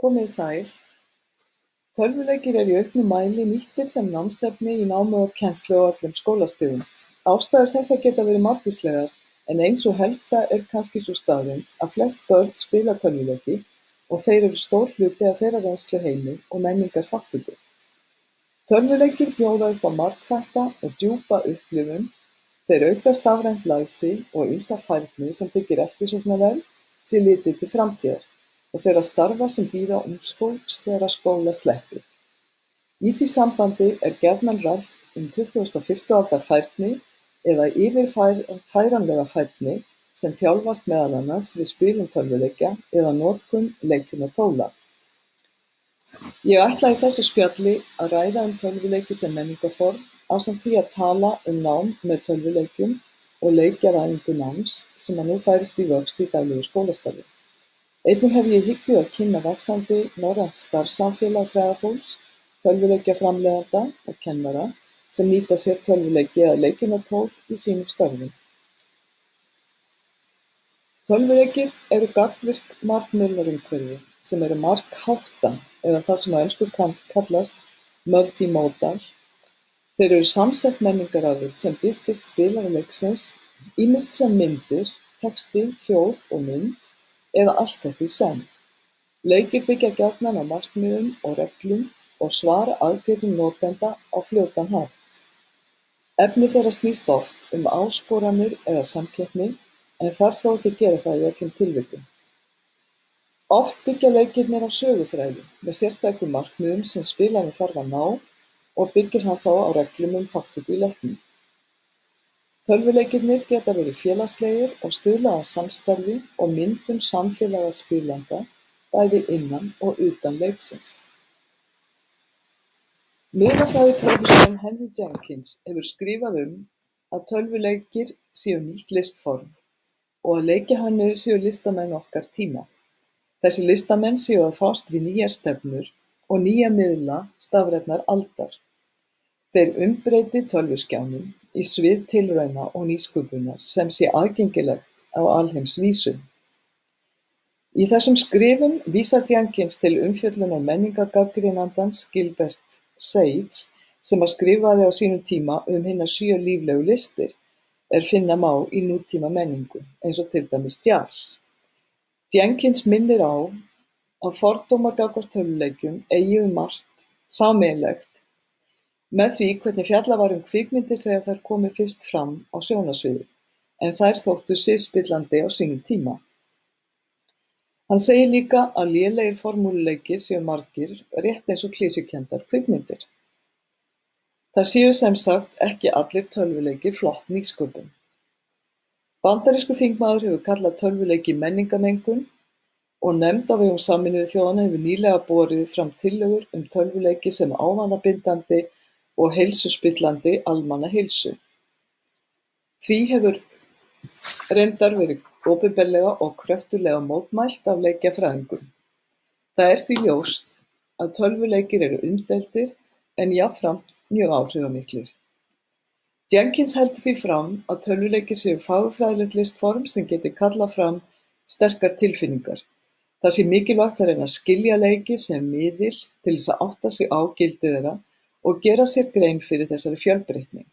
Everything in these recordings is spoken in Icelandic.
Komið þið sæl. Tölvuleikir eru í auknum mæli nýttir sem námsefni í námi og kennslu á öllum skólastigum. Ástæður þessa geta verið margvíslegar, en ein sú helsta er kannski sú staðreynd að flest börn spila tölvuleiki og þeir eru stór hluti af þeirra reynsluheimi og menningarþátttöku. Tölvuleikir bjóða upp á margþætta og djúpa upplifun, þeir auka stafrænt læsi og ýmsa færni sem þykir eftirsóknarverð sé litið til framtíðar og þeirra starfa sem bíða ungs fólks þegar skóla sleppir. Í því sambandi er gjarnan rætt 21. aldar færni eða yfirfæranlega færni sem þjálfast meðal annars við spilun tölvuleikja eða notkun leikfimitóla. Ég ætla í þessu spjalli að ræða tölvuleiki sem menningarform ásamt því að tala nám með tölvuleikjum og leikjavæðingu náms sem nú færist í vöxt í daglegu skólastarfi. Einnig hef ég í hyggju að kynna vaxandi norrænt starfssamfélag fræðafólks, tölvuleikjaframleiðenda og kennara sem nýta sér tölvuleiki eða leikjunartól í sínum störfum. Tölvuleikir eru gagnvirk margmiðlunarumhverfi sem eru marghátta eða það sem á ensku kallast multimodal. Þeir eru samsett menningararfur sem birtist spilara leiksins, ýmist sem myndir, texti, hljóð og mynd, eða allt þetta í senn. Leikir byggja gjarnan á markmiðum og reglum og svara aðgerðum notenda á fljótan hátt. Efni þeirra snýst oft áskoranir eða samkeppni, en þarf þó ekki að gera það í öllum tilvikum. Oft byggja leikirnir á söguþræði með sérstækum markmiðum sem spilarinn þarf að ná og byggir hann þá á reglum þátttöku í leiknum. Tölvuleikirnir geta verið félagslegir og stuðla að samstarfi og myndun samfélaga spilanda bæði innan og utan leiksins. Miðlafræðiprófessorinn Henry Jenkins hefur skrifað að tölvuleikir séu nýtt listform og að leikjahönnuðir séu listamenn okkar tíma. Þessi listamenn séu að fást við nýjar stefnur og nýja miðla stafrænnar aldar. Þeir umbreyti tölvuskjánum í svið tilrauna og nýsköpunar sem sé aðgengilegt á alheimsvísu. Í þessum skrifum vísar Jenkins til umfjöllunar menningargagnrýnandans Gilbert Seitz sem skrifaði á sínum tíma hinar 7 líflegu listir finna má í nútíma menningu, eins og til dæmis jazz. Jenkins minnir á að fordómar gagnvart tölvuleikjum eigi margt sameiginlegt með því hvernig fjallað var kvikmyndir þegar þær komu fyrst fram á sjónarsviði, en þær þóttu siðspillandi á sínum tíma. Hann segir líka að lélegir formúluleikir séu margir, rétt eins og klisjukenndar kvikmyndir. Það séu sem sagt ekki allir tölvuleikir flott nýsköpun. Bandarískur þingmaður hefur kallað tölvuleiki menningarmengun og nefnd á vegum Sameinuðu þjóðanna hefur nýlega borið fram tillögur tölvuleiki sem ávanabindandi og heilsuspillandi almannaheilsu. Því hefur reyndar verið opinberlega og kröftuglega mótmælt af leikjafræðingum. Það því ljóst að tölvuleikir eru umdeildir en jafnframt mjög áhrifamiklir. Jenkins heldur því fram að tölvuleikir séu fagurfræðilegt listform sem geti kallað fram sterkar tilfinningar. Það sé mikilvægt að reyna að skilja leiki sem miðil til þess að átta sig á gildi þeirra og gera sér grein fyrir þessari fjölbreytni.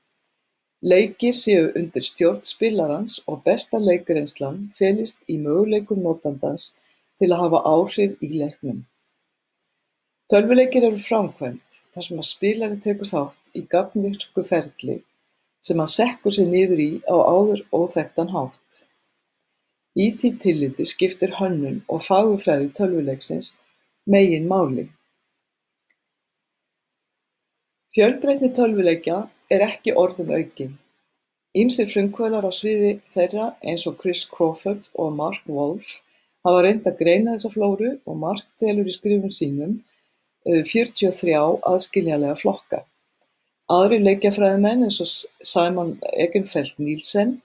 Leikir séu undir stjórn spilarans og besta leikreynslan felist í möguleikum notandans til að hafa áhrif í leiknum. Tölvuleikir eru framkvæmd þar sem spilari tekur þátt í gagnvirku ferli sem hann sekkur sig niður í á áður óþekktan hátt. Í því tilliti skiptir hönnun og fagurfræði tölvuleiksins meginmáli. Fjölbreytni tölvuleikja ekki orðum aukin. Ýmsir frumkvöðlar á sviði þeirra eins og Chris Crawford og Mark Wolf hafa reynt að greina þessa flóru og Mark telur í skrifum sínum 43 aðskiljanlega flokka. Aðrir leikjafræðimenn eins og Simon Egenfeld Nielsen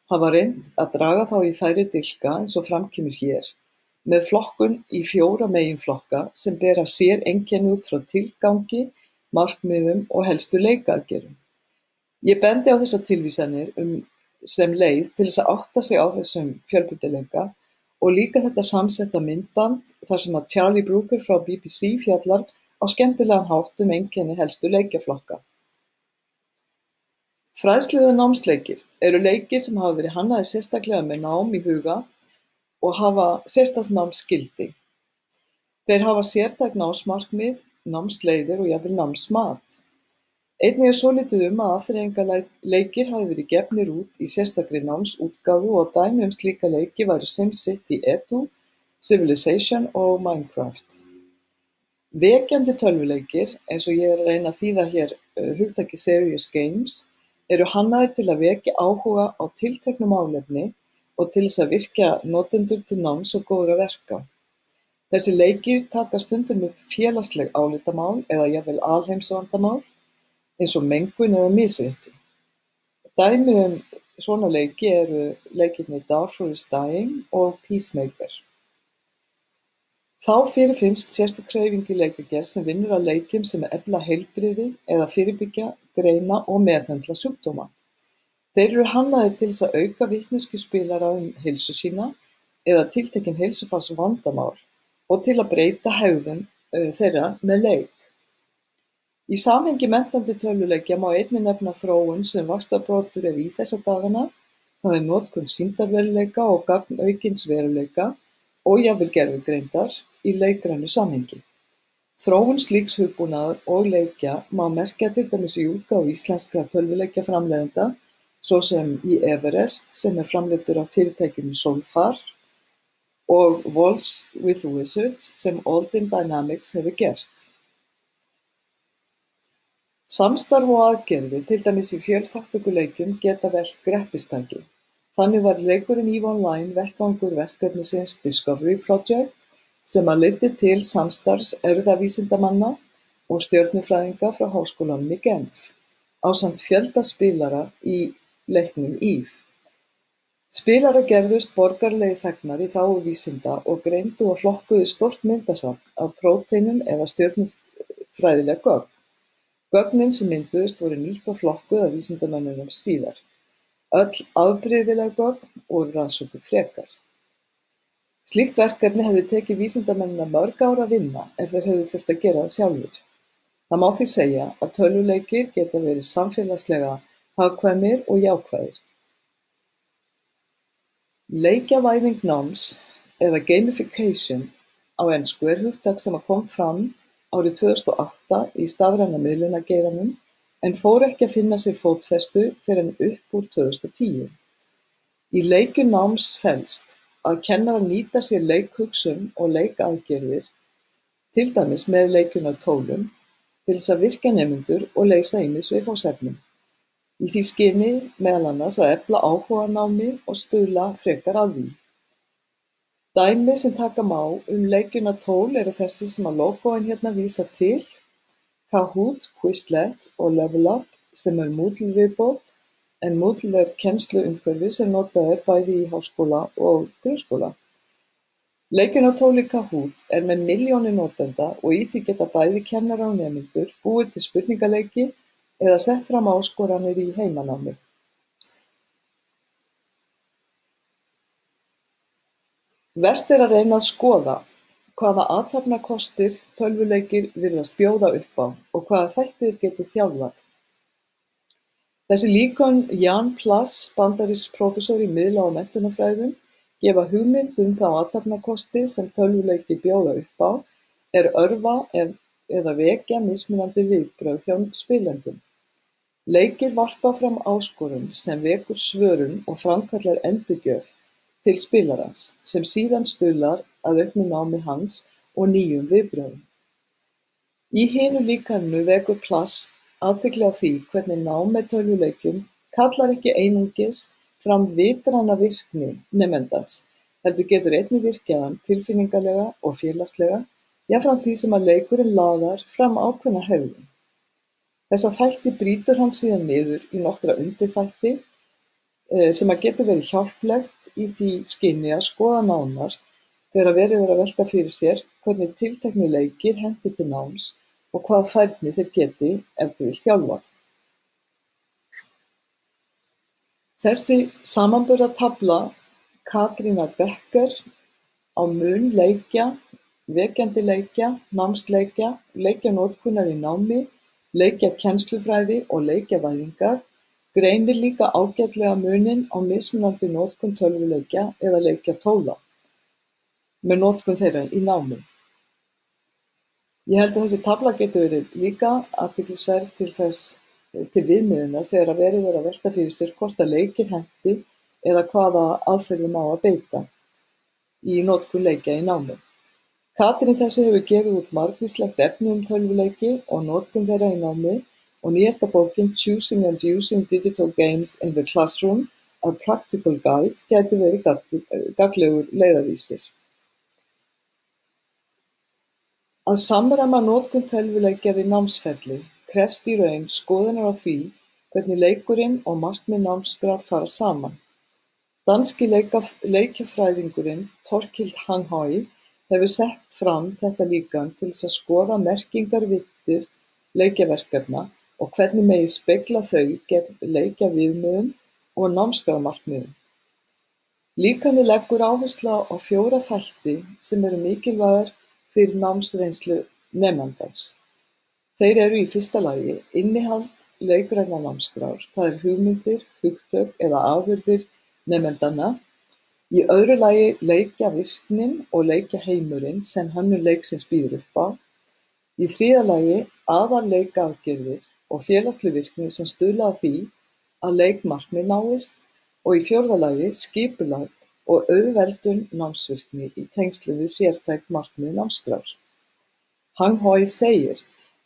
hafa reynt að draga þá í færri dilka eins og fram kemur hér, með flokkun í 4 meginflokka sem bera sér einkenni út frá tilgangi, markmiðum og helstu leikaðgerðum. Ég bendi á þessar tilvísanir sem leið til þess að átta sig á þessum fjölbreytileika og líka þetta samsetta myndband þar sem að Charlie Brooker frá BBC fjallar á skemmtilegan hátt einkenni helstu leikjaflokka. Fræðslu- og námsleikir eru leikir sem hafa verið hannaðir sérstaklega með nám í huga og hafa sérstakt námsgildi. Þeir hafa sértæk námsmarkmið, námsleiðir og jafnvel námsmat. Einnig svolítið að afþreyingarleikir hafi verið gefnir út í sérstakri námsútgáfu og dæmi slíka leiki væru SimCity Edu, Civilization og Minecraft. Vekjandi tölvuleikir, eins og ég að reyna að þýða hér hugtakið Serious Games, eru hannaðir til að vekja áhuga á tilteknu málefni og til þess að virkja notendur til náms og góðra verka. Þessi leikir taka stundum upp félagsleg álitamál eða jafnvel alheimsvandamál, eins og mengun eða misrétti. Dæmi svona leiki eru leikirnir Darfur is Dying og Peacemaker. Þá fyrirfinnst sérstök hreyfing í leikagerð sem vinnur að leikjum sem efla heilbrigði eða fyrirbyggja, greina og meðhöndla sjúkdóma. Þeir eru hannaðir til þess að auka vitneskju spilara heilsu sína eða tiltekin heilsufarsvandamál og til að breyta hegðun þeirra með leik. Í samhengi menntandi tölvuleikja má einnig nefna þróun sem vaxtarbroddur í þessa dagana, það notkun sýndarveruleika og gagnaukins veruleika og jafnvel gervigreindar í leikrænu samhengi. Þróun slíks hugbúnaðar og leikja má merkja til dæmis í útgáfu íslenskra tölvuleikjaframleiðenda, svo sem í Everest sem framleiddur af fyrirtækinu Solfar og Walls with Wizards sem Alden Dynamics hefur gert. Samstarf og aðgerðir, til dæmis í fjölþátttökuleikjum, geta velt grettistaki. Þannig var leikurinn EVE Online vettvangur verkefnisins Discovery Project sem leiddi til samstarfs erfðavísindamanna og stjörnufræðinga frá háskólanum í Genf, ásamt fjölda spilara í leiknum EVE. Spilarar gerðust borgaralegir þegnar í þágu vísinda og greindu og flokkuðu stórt myndasafn af próteinum eða stjörnufræðileg gögn. Gögnin sem mynduðust voru nýtt og flokkuð af vísindamönnunum síðar. Öll afbrigðileg gögn voru rannsökuð frekar. Slíkt verkefni hefði tekið vísindamennina mörg ár að vinna ef þeir hefðu þurft að gera það sjálfir. Það má því segja að tölvuleikir geta verið samfélagslega hagkvæmir og jákvæðir. Leikjavæðing náms eða gamification á ensku hugtak sem kom fram árið 2008 í stafræna miðlunargeiranum en fór ekki að finna sér fótfestu fyrr en upp úr 2010. Í leikjum náms felst að kennarar nýta sér leikhugsun og leikaðgerðir, til dæmis með leikunartólum, til þess að virkja nemendur og leysa ýmis viðfangsefni. Í því skyni meðal annars að efla áhuga á námi og stuðla frekar að því. Dæmi sem taka má leikunartól eru þessi sem að lógóin hérna vísa til, Kahoot, Quizlet og Level Up sem Moodle viðbót, en Moodle kennsluumhverfi sem notað bæði í háskóla og grunnskóla. Leikunartóli Kahoot með milljónir notenda og í því geta bæði kennarar og nemendur búið til spurningaleiki eða sett fram áskoranir í heimanámi. Vert að reyna að skoða hvaða athafnakostir tölvuleikir virðast bjóða upp á og hvaða þættir geti þjálfað. Þessi líkön Jan Plass, bandarísks prófessor í miðla- og menntunarfræðum, gefa hugmynd þá athafnakosti sem tölvuleikir bjóða upp á örva eða vekja mismunandi viðbrögð hjá spilendum. Leikir varpa fram áskorun sem vekur svörun og framkallar endurgjöf til spilarans sem síðan stuðlar að auknu námi hans og nýjum viðbrögðum. Í hinu líkaninu vekur Plass athygli á því hvernig nám með tölvuleikjum kallar ekki einungis fram vitræna virkni nemandans, heldur getur einnig virkjað hann tilfinningalega og félagslega, jafnframt því sem að leikurinn laðar fram ákveðna hegðun. Þessa þætti brýtur hann síðan niður í nokkra undirþætti sem að getur verið hjálplegt í því skyni að skoða nánar þegar verið að velta fyrir sér hvernig tilteknir leikir henti til náms og hvað færni þeir geti ef þú vill þjálfað. Þessi samanburðartafla Katrínar Becker á mun leikja, vekjandi leikja, námsleikja, leikjanotkunar í námi, leikjakennslufræði og leikjavæðingar, greinir líka ágætlega muninn á mismunandi notkun tölvuleikja eða leikjatóla með notkun þeirra í námi. Ég held að þessi tafla geti verið líka athyglisverð til viðmiðunar þegar verið að velta fyrir sér hvort að leikir henti eða hvaða aðferðum á að beita í notkun leikja í námi. Katrín þessi hefur gefið út margvíslegt efni tölvuleiki og notkun þeirra í námi og nýjasta bókin Choosing and Using Digital Games in the Classroom, A Practical Guide gæti verið gagnlegur leiðarvísir. Að samræma notkun tölvuleikja við námsferli krefst í raun skoðunar á því hvernig leikurinn og markmið námskrár fara saman. Danski leikjafræðingurinn Thorkild Hanghøi hefur sett fram þetta líkan til að skoða merkingarvittir leikjaverkefna og hvernig megi spegla þau gegn leikjaviðmiðum og námskrármarkmiðum. Líkanið leggur áherslu á 4 þætti sem eru mikilvægir fyrir námsreynslu nemandans. Þeir eru í fyrsta lagi innihald leikrænnar námskrár, það hugmyndir, hugtök eða afurðir nemendanna. Í öðru lagi leikjavirknin og leikjaheimurinn sem hönnun leiksins býður upp á. Í þriðja lagi aðalleikaaðgerðir og félagsleg virkni sem stuðla að því að leikmarkmið náist og í fjórða lagi skipulag og auðveldun námsvirkni í tengslum við sértæk markmið námskrár. Hanghøi segir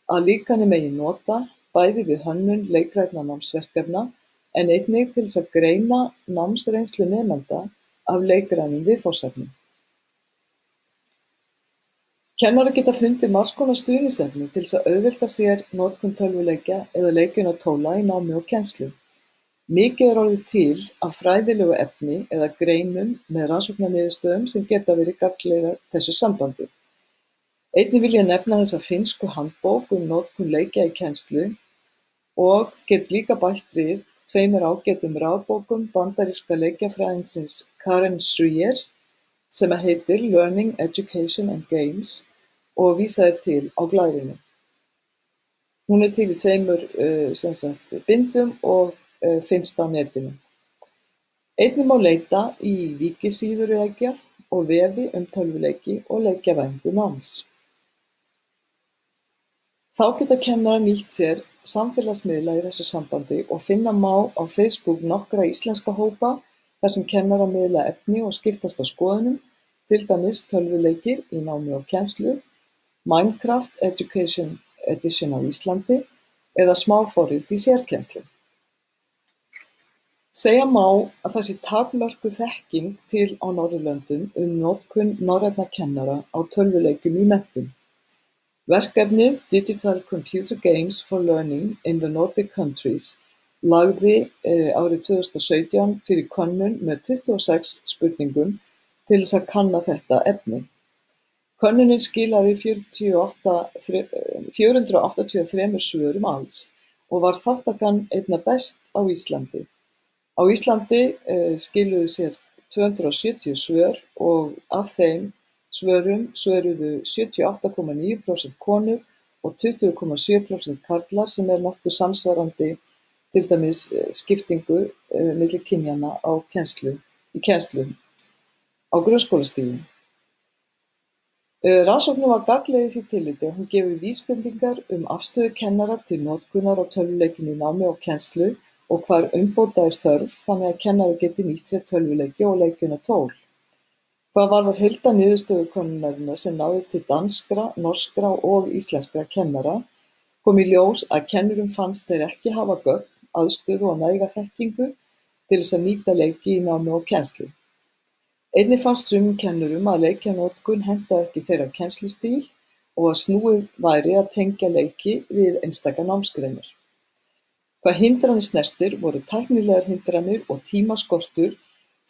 að líkanið megi nota bæði við hönnun leikrænna námsverkefna en einnig til að greina námsreynslu nemenda af leikrænum viðfangsefnum. Kennarar geta fundið margs konar stuðningsefni til að auðvelda sér notkun tölvuleikja eða leikjunartóla í námi og kennslu. Mikið orðið til af fræðilegu efni eða greinum með rannsóknarniðurstöðum sem geta verið gagnlegar þessu sambandi. Einnig vil ég nefna þessa finnsku handbók notkun leikja í kennslu og get líka bætt við 2 ágætum rafbókum bandaríska leikjafræðingsins Karen Shrier sem heitir Learning, Education and Games og vísað til á glæðrinu. Hún til í 2 bindum og finnst á netinu. Einnig má leita í víkisíður leikja og vefi tölvuleiki og leikjavæðingu náms. Þá geta kennarar nýtt sér samfélagsmiðla í þessu sambandi og finna má á Facebook nokkra íslenska hópa þar sem kennarar miðla efni og skiptast á skoðunum, til dæmis tölvuleikir í námi og kennslu, Minecraft Education Edition á Íslandi eða smáforrit í sérkennslu. Segja má að það sé takmörkuð þekking til á Norðurlöndum notkun norrænna kennara á tölvuleikjum í menntun. Verkefnið Digital Computer Games for Learning in the Nordic Countries lagði árið 2017 fyrir könnun með 26 spurningum til að kanna þetta efni. Könnunin skilaði 483 svörum alls og var þátttakan einna best á Íslandi. Á Íslandi skiluðu sér 270 svör og af þeim svörum svöruðu 78,9% konur og 20,7% karlar sem nokkuð samsvarandi til dæmis skiptingu milli kynjanna í kennslu á grunnskólastigi. Rannsóknin var gagnleg í því tilliti að hún gefur vísbendingar afstöðu kennara til notkunar á tölvuleikjum í námi og kennslu og hvar umbóta þörf þannig að kennari geti nýtt sér tölvuleiki og leikjunartól. Hvað varðar heildarniðurstöðu könnunarinnar sem náði til danskra, norskra og íslenskra kennara kom í ljós að kennurum fannst þeir ekki hafa gögn, aðstöðu og næga þekkingu til að nýta leiki í námi og kennslu. Einnig fannst sumum kennurum að leikjanotkun hentaði ekki þeirra kennslustíl og að snúið væri að tengja leiki við einstaka námsgreinar. Hvað hindranir snertir voru tæknilegar hindranir og tímaskortur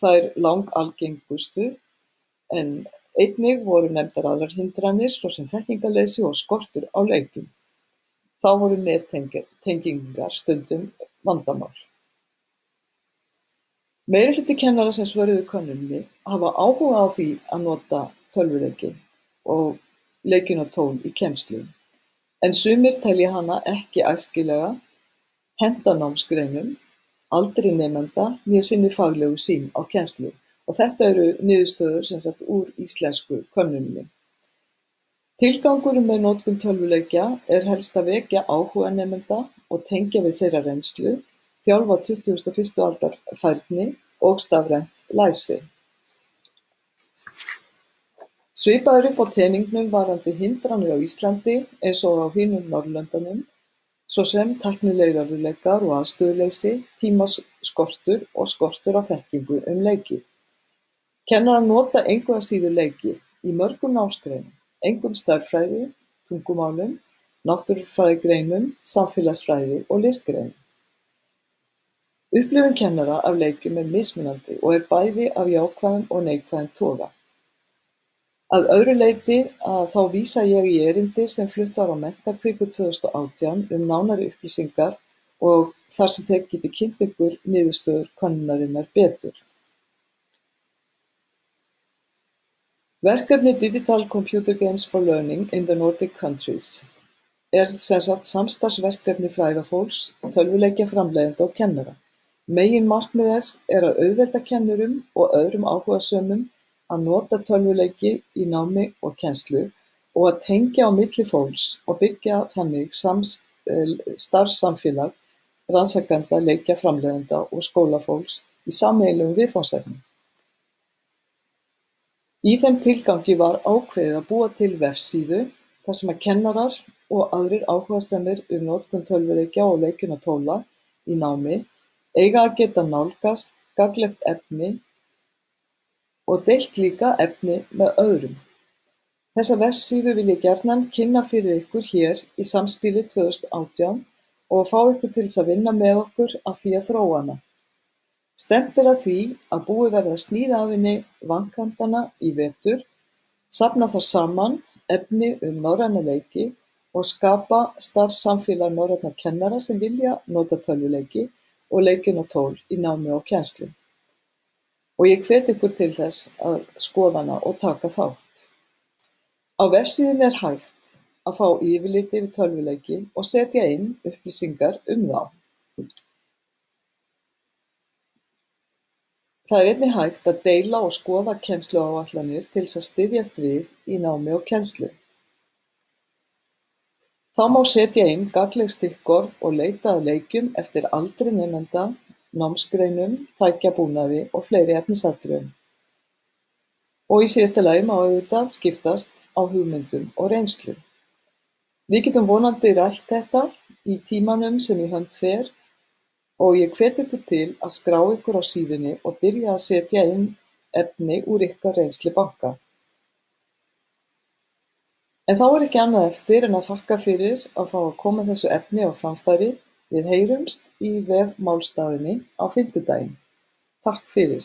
þær langalgengustu en einnig voru nefndar aðrar hindranir svo sem þekkingarleysi og skortur á leikjum. Þá voru nettengingar stundum vandamál. Meirihluti kennara sem svöruðu könnuninni hafa áhuga á því að nota tölvuleiki og leikinn og tól í kennslu, en sumir telja hana ekki æskilega henta námsgreinum, aldri nemenda né sinni faglegu sýn á kennslu. Og þetta eru niðurstöður sem sagt úr íslensku könnuninni. Tilgangurinn með notkun tölvuleikja er helst að vekja áhuga nemenda og tengja við þeirra reynslu, þjálfa 21. aldar færni og stafrænt læsi. Svipað er upp á teningnum varðandi hindranir á Íslandi eins og á hinum Norðurlöndunum, svo sem tæknilegir örðugleikar og aðstöðuleysi, tímaskortur og skortur á þekkingu leiki. Kennarar nota engu að síður leiki í mörgum námsgreinum, einkum stærðfræði, tungumálum, náttúrufræðigreinum, samfélagsfræði og listgreinum. Upplifun kennara af leikjum er mismunandi og er bæði af jákvæðum og neikvæðum toga. Að öðru leyti þá vísa ég í erindi sem flutt var á Menntakviku 2018 nánari upplýsingar og þar sem þeir geti kynnt ykkur niðurstöður könnunarinnar betur. Verkefni Digital Computer Games for Learning in the Nordic Countries er sem sagt samstarfsverkefni fræðafólks, tölvuleikjaframleiðenda og kennara. Meginmarkmið þess er að auðvelda kennurum og öðrum áhugasömum að nota tölvuleiki í námi og kennslu og að tengja á milli fólks og byggja þannig starfssamfélag rannsakenda, leikjaframleiðenda og skólafólks í sameiginlegum viðfangsefnum. Í þeim tilgangi var ákveðið að búa til vefsíðu þar sem að kennarar og aðrir áhugasamir notkun tölvuleikja og leikinn og tóla í námi eiga að geta nálgast gagnlegt efni og deilt líka efni með öðrum. Þessa vefsíðu vil ég gjarnan kynna fyrir ykkur hér í Samspili 2018 og fá ykkur til þess að vinna með okkur að því að þróa hana. Stefnt er að því að búið verði að sníða af henni vankantana í vetur, safna þar saman efni norræna leiki og skapa starfssamfélag norrænna kennara sem vilja nota tölvuleiki og leikinn og tól í námi og kennslu. Og ég hvet ykkur til þess að skoða hana og taka þátt. Á vefsíðunni er hægt að fá yfirlit yfir tölvuleiki og setja inn upplýsingar þá. Það er einnig hægt að deila og skoða kennsluáætlanir til þess að styðjast við í námi og kennslu. Þá má setja inn gagnleg stikkorð og leita að leikjum eftir aldri nemenda, námsgreinum, tækjabúnaði og fleiri efnisatriðum. Og í síðasta lagi má auðvitað skiptast á hugmyndum og reynslu. Við getum vonandi rætt þetta í tímanum sem í hönd fer og ég hvet ykkur til að skrá ykkur á síðunni og byrja að setja inn efni úr ykkar reynslubanka. En þá er ekki annað eftir en að þakka fyrir að fá að koma þessu efni á framfæri. Við heyrumst í vefmálstaðinni á fimmtudaginn. Takk fyrir.